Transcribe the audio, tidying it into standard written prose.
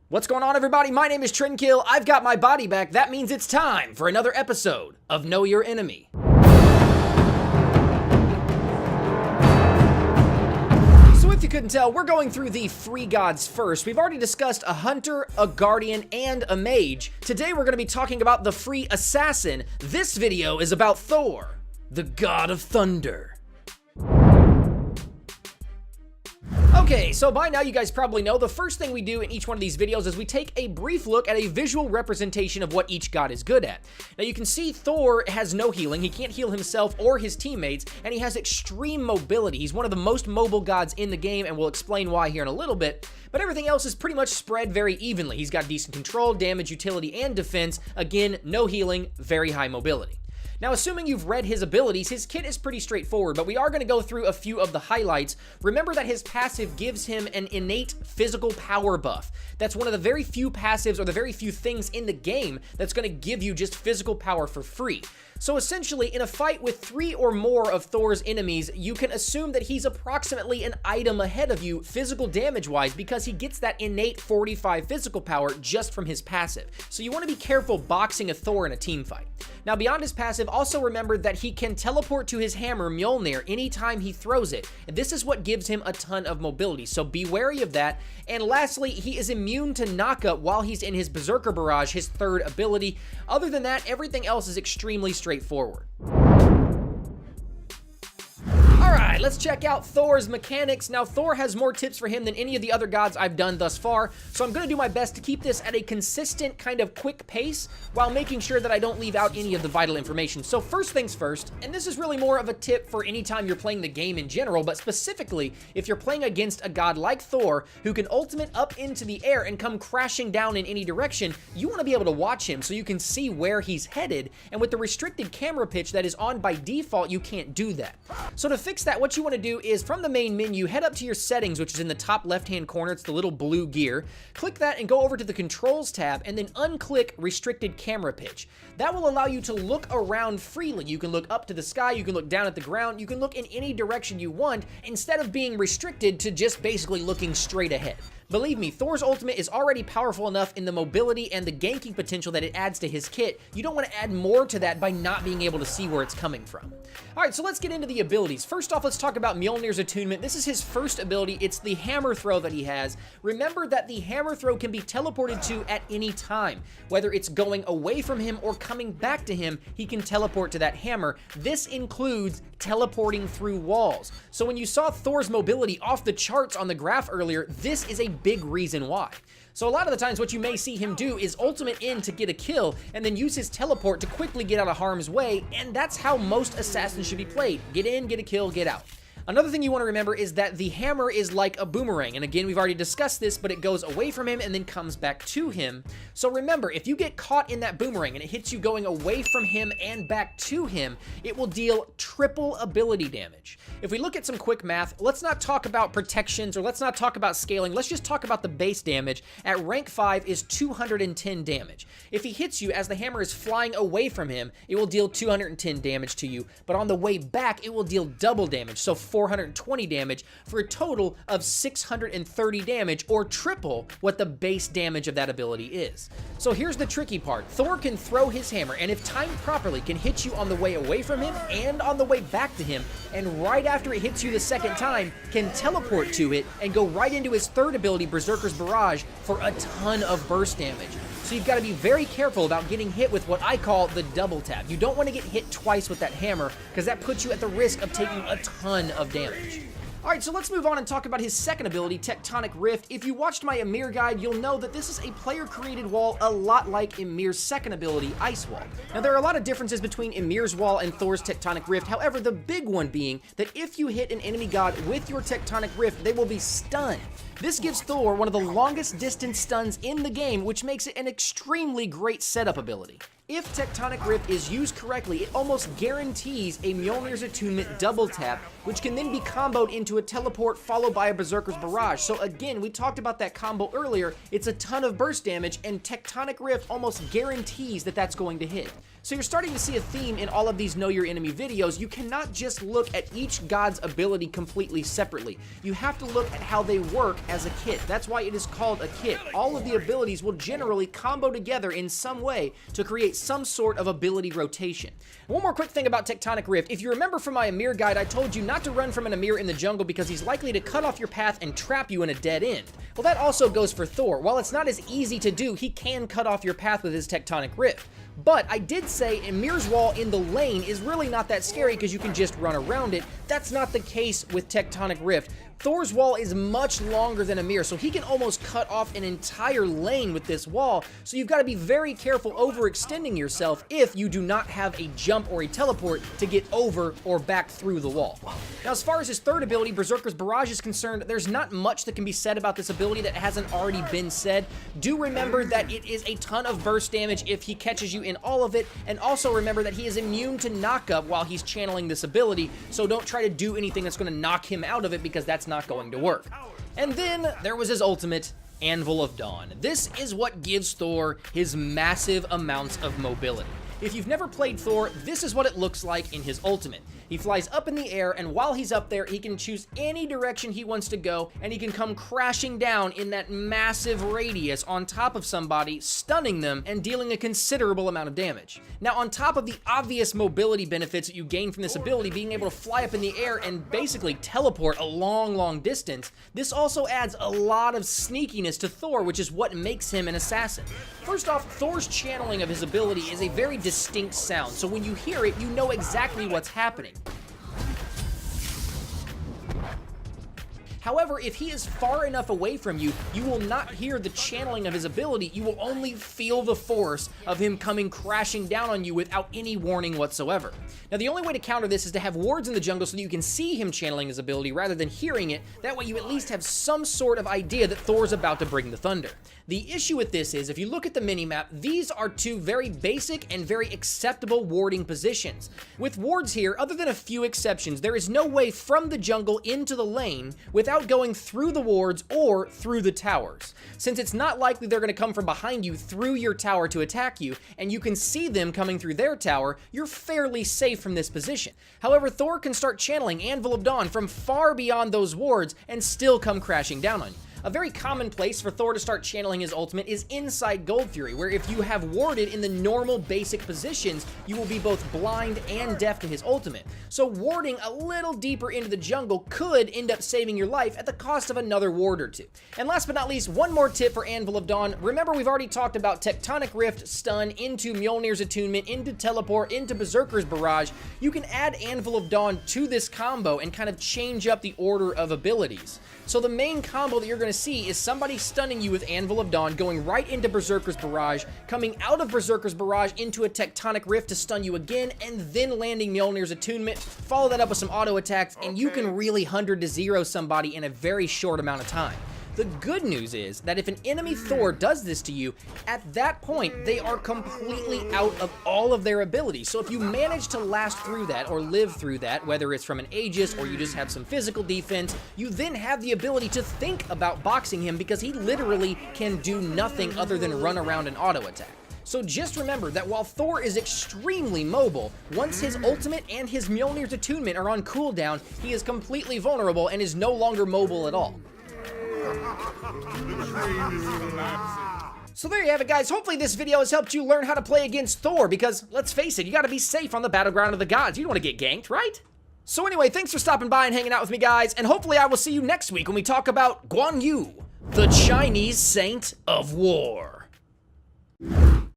What's going on, everybody? My name is Trendkill. I've got my body back. That means it's time for another episode of Know Your Enemy. So if you couldn't tell, we're going through the three gods first. We've already discussed a hunter, a guardian, and a mage. Today we're going to be talking about the free assassin. This video is about Thor, the god of thunder. Okay, so by now you guys probably know the first thing we do in each one of these videos is we take a brief look at a visual representation of what each god is good at. Now you can see Thor has no healing, he can't heal himself or his teammates, and he has extreme mobility. He's one of the most mobile gods in the game, and we'll explain why here in a little bit, but everything else is pretty much spread very evenly. He's got decent control, damage, utility, and defense. Again, no healing, very high mobility. Now, assuming you've read his abilities, his kit is pretty straightforward, but we are going to go through a few of the highlights. Remember that his passive gives him an innate physical power buff. That's one of the very few passives or the very few things in the game that's going to give you just physical power for free. So essentially, in a fight with 3 or more of Thor's enemies, you can assume that he's approximately an item ahead of you physical damage-wise because he gets that innate 45 physical power just from his passive. So you want to be careful boxing a Thor in a team fight. Now, beyond his passive, also remember that he can teleport to his hammer, Mjolnir, anytime he throws it. And this is what gives him a ton of mobility, so be wary of that. And lastly, he is immune to knockup while he's in his Berserker Barrage, his third ability. Other than that, everything else is extremely straightforward. Alright, let's check out Thor's mechanics. Now, Thor has more tips for him than any of the other gods I've done thus far, so I'm going to do my best to keep this at a consistent kind of quick pace while making sure that I don't leave out any of the vital information. So first things first, and this is really more of a tip for any time you're playing the game in general, but specifically if you're playing against a god like Thor who can ultimate up into the air and come crashing down in any direction, you want to be able to watch him so you can see where he's headed, and with the restricted camera pitch that is on by default, you can't do that. So to fix that, what you want to do is from the main menu, head up to your settings, which is in the top left-hand corner. It's the little blue gear. Click that and go over to the controls tab and then unclick restricted camera pitch. That will allow you to look around freely. You can look up to the sky, you can look down at the ground, you can look in any direction you want instead of being restricted to just basically looking straight ahead. Believe me, Thor's ultimate is already powerful enough in the mobility and the ganking potential that it adds to his kit. You don't want to add more to that by not being able to see where it's coming from. Alright, so let's get into the abilities. First off, let's talk about Mjolnir's attunement. This is his first ability. It's the hammer throw that he has. Remember that the hammer throw can be teleported to at any time. Whether it's going away from him or coming back to him, he can teleport to that hammer. This includes teleporting through walls. So when you saw Thor's mobility off the charts on the graph earlier, this is a big reason why. So a lot of the times what you may see him do is ultimate in to get a kill and then use his teleport to quickly get out of harm's way, and that's how most assassins should be played. Get in, get a kill, get out. Another thing you want to remember is that the hammer is like a boomerang, and again, we've already discussed this, but it goes away from him and then comes back to him. So remember, if you get caught in that boomerang and it hits you going away from him and back to him, it will deal triple ability damage. If we look at some quick math, let's not talk about protections or let's not talk about scaling, let's just talk about the base damage. At rank 5 is 210 damage. If he hits you as the hammer is flying away from him, it will deal 210 damage to you, but on the way back, it will deal double damage, so 420 damage for a total of 630 damage, or triple what the base damage of that ability is. So here's the tricky part. Thor can throw his hammer, and if timed properly, can hit you on the way away from him and on the way back to him, and right after it hits you the second time, can teleport to it and go right into his third ability, Berserker's Barrage, for a ton of burst damage. So you've got to be very careful about getting hit with what I call the double tap. You don't want to get hit twice with that hammer because that puts you at the risk of taking a ton of damage. Alright, so let's move on and talk about his second ability, Tectonic Rift. If you watched my Ymir guide, you'll know that this is a player-created wall a lot like Ymir's second ability, Ice Wall. Now, there are a lot of differences between Ymir's wall and Thor's Tectonic Rift, however, the big one being that if you hit an enemy god with your Tectonic Rift, they will be stunned. This gives Thor one of the longest distance stuns in the game, which makes it an extremely great setup ability. If Tectonic Rift is used correctly, it almost guarantees a Mjolnir's Attunement double tap, which can then be comboed into a teleport followed by a Berserker's Barrage. So again, we talked about that combo earlier. It's a ton of burst damage, and Tectonic Rift almost guarantees that that's going to hit. So you're starting to see a theme in all of these Know Your Enemy videos. You cannot just look at each god's ability completely separately. You have to look at how they work as a kit. That's why it is called a kit. All of the abilities will generally combo together in some way to create some sort of ability rotation. One more quick thing about Tectonic Rift. If you remember from my Amir guide, I told you not to run from an Amir in the jungle because he's likely to cut off your path and trap you in a dead end. Well, that also goes for Thor. While it's not as easy to do, he can cut off your path with his Tectonic Rift. But I did say Amir's wall in the lane is really not that scary because you can just run around it. That's not the case with Tectonic Rift. Thor's wall is much longer than Amir, so he can almost cut off an entire lane with this wall, so you've got to be very careful overextending yourself if you do not have a jump or a teleport to get over or back through the wall. Now, as far as his third ability, Berserker's Barrage, is concerned, there's not much that can be said about this ability that hasn't already been said. Do remember that it is a ton of burst damage if he catches you in all of it, and also remember that he is immune to knockup while he's channeling this ability, so don't try to do anything that's going to knock him out of it because that's not going to work. And then there was his ultimate, Anvil of Dawn. This is what gives Thor his massive amounts of mobility. If you've never played Thor, this is what it looks like in his ultimate. He flies up in the air, and while he's up there, he can choose any direction he wants to go, and he can come crashing down in that massive radius on top of somebody, stunning them and dealing a considerable amount of damage. Now, on top of the obvious mobility benefits that you gain from this ability, being able to fly up in the air and basically teleport a long distance, this also adds a lot of sneakiness to Thor, which is what makes him an assassin. First off, Thor's channeling of his ability is a very distinct sound, so when you hear it, you know exactly what's happening. However, if he is far enough away from you, you will not hear the channeling of his ability. You will only feel the force of him coming crashing down on you without any warning whatsoever. Now, the only way to counter this is to have wards in the jungle so that you can see him channeling his ability rather than hearing it. That way you at least have some sort of idea that Thor's about to bring the thunder. The issue with this is, if you look at the minimap, these are two very basic and very acceptable warding positions. With wards here, other than a few exceptions, there is no way from the jungle into the lane without going through the wards or through the towers. Since it's not likely they're going to come from behind you through your tower to attack you, and you can see them coming through their tower, you're fairly safe from this position. However, Thor can start channeling Anvil of Dawn from far beyond those wards and still come crashing down on you. A very common place for Thor to start channeling his ultimate is inside Gold Fury, where if you have warded in the normal basic positions, you will be both blind and deaf to his ultimate. So warding a little deeper into the jungle could end up saving your life at the cost of another ward or two. And last but not least, one more tip for Anvil of Dawn. Remember, we've already talked about Tectonic Rift, Stun, into Mjolnir's Attunement, into Teleport, into Berserker's Barrage. You can add Anvil of Dawn to this combo and kind of change up the order of abilities. So the main combo that you're going to see is somebody stunning you with Anvil of Dawn, going right into Berserker's Barrage, coming out of Berserker's Barrage into a Tectonic Rift to stun you again, and then landing Mjolnir's Attunement. Follow that up with some auto attacks, and you can really 100 to 0 somebody in a very short amount of time. The good news is that if an enemy Thor does this to you, at that point, they are completely out of all of their abilities. So if you manage to last through that or live through that, whether it's from an Aegis or you just have some physical defense, you then have the ability to think about boxing him because he literally can do nothing other than run around and auto attack. So just remember that while Thor is extremely mobile, once his ultimate and his Mjolnir's Attunement are on cooldown, he is completely vulnerable and is no longer mobile at all. So there you have it, guys. Hopefully this video has helped you learn how to play against Thor, because let's face it, you gotta be safe on the battleground of the gods. You don't want to get ganked, right? So anyway, thanks for stopping by and hanging out with me, guys, and hopefully I will see you next week when we talk about Guan Yu, the Chinese Saint of War.